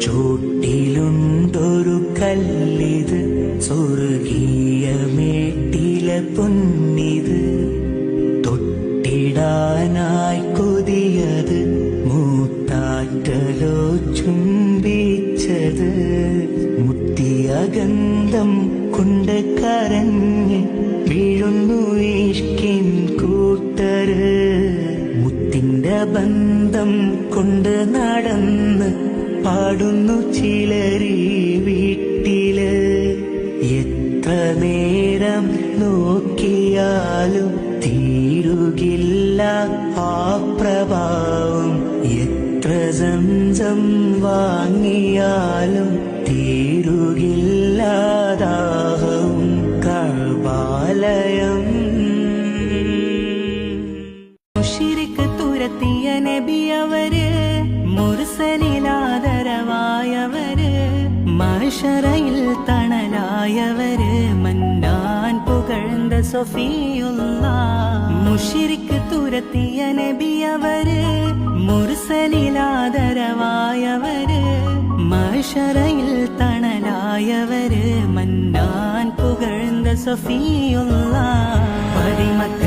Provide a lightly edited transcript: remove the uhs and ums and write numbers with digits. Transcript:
ചോട്ടിലുണ്ടൊരു കല്ലിത്, സ്വർഗീയ മേട്ടില പൊന്നിത്. തൊട്ടിടാനായി കൊതിയത്, മൂത്താറ്റലോ ചുംബിച്ചത്. മുത്തിയ ഗന്ധം കൊണ്ട് കരഞ്ഞ് വീഴുന്നു ഇഷ്കിൻ കൂട്ടര്. മുത്തിന്റെ ബന്ധം കൊണ്ട് നടന്ന് പാടുന്നു ചിലരീ വീട്ടില്. എത്ര നേരം നോക്കിയാലും തീരുകില്ല ആ പ്രഭാവം. എത്ര സംസം വാങ്ങിയാലും തീരുകില്ല ദാഹവും. കഅബാലയം മുശ്രിക് തുരത്തിയ നബിയവര്, മുർസലിലാദരവായവര്, മഹ്ശറയിൽ തണലായവര്, മന്നാൻ പുകഴ്ந்த സഫിയുല്ലാഹ്. മുശ്രിക് തുരത്തിയ നബിയവര്, മുർസലിലാദരവായവര്, മഹ്ശറയിൽ തണലായവര്, മന്നാൻ പുകഴ്ந்த സഫിയുല്ലാഹ്. പതിമക്ക